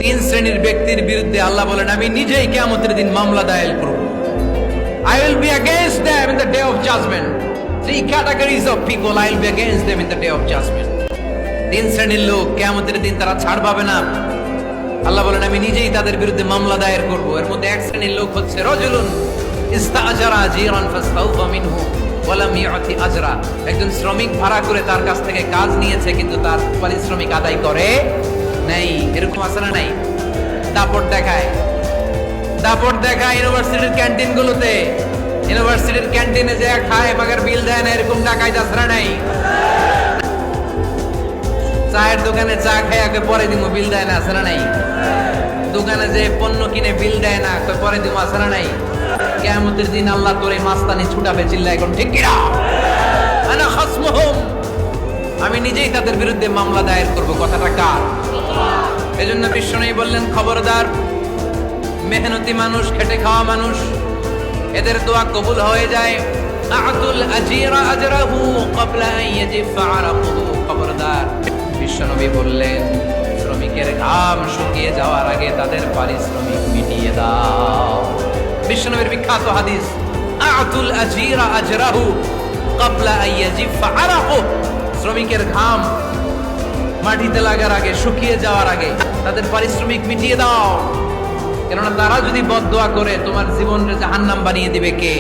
তিন শ্রেণীর ব্যক্তির বিরুদ্ধে আল্লাহ বলেন আমি নিজেই কিয়ামতের দিন মামলা দায়ের করব। I will be against them in the day of judgment. Three categories of people I will be against them in the day of judgment. তিন শ্রেণীর লোক কিয়ামতের দিন তারা ছাড় পাবে না। আল্লাহ বলেন আমি নিজেই তাদের বিরুদ্ধে মামলা দায়ের করব। এর মধ্যে এক শ্রেণীর লোক হচ্ছে রাজুলুন ইস্তাআজারা জিরান ফাস্তাউফা মিনহু ওয়া লাম ইউতি আজরা। একজন শ্রমিক ভাড়া করে তার কাছ থেকে কাজ নিয়েছে কিন্তু তার পারিশ্রমিক আদায় করে নাই। এরকম আছে না নাই? দাপট দেখায় ইউনিভার্সিটির ক্যান্টিনগুলোতে। ইউনিভার্সিটির ক্যান্টিনে যে খায় মাগার বিল দেয় না, এরকম ডাকাইত আছে না নাই? চায়ের দোকানে চা খায় আগে পরে দিমু বিল দেয় না, আছে না নাই? দোকানে যে পণ্য কিনে বিল দেয় না পরে দিমু, আছে না নাই? কিয়ামতের দিন আল্লাহ তোরে মাস্তানি ছুটাবে, চিল্লা এখন ঠিক কিনা? আনা খাসমুহুম, আমি নিজেই তাদের বিরুদ্ধে মামলা দায়ের করব। কথাটা কার? এজন্য বিশ্বনবী বললেন খবরদার, মেহনতি মানুষ, খেটে খাওয়া মানুষ, এদের দোয়া কবুল হয়ে যায়। আতুল আজিরা আজরাহু ক্বাবলা আন ইয়াজিফা আরাকুহু। খবরদার, বিশ্বনবী বললেন শ্রমিকের ঘাম শুকিয়ে যাওয়ার আগে তাদের পারিশ্রমিক মিটিয়ে দাও। বিশ্বনবীর বিখ্যাত হাদিস, আতুল আজিরা আজরাহু ক্বাবলা আন ইয়াজিফা আরাকুহু। শ্রমিকের ঘাম মাটিতে লাগার আগে, শুকিয়ে যাওয়ার আগে তাদের পারিশ্রমিক মিটিয়ে দাও। কেননা তারা যদি বদদোয়া করে তোমার জীবনকে জাহান্নাম বানিয়ে দিবে কে?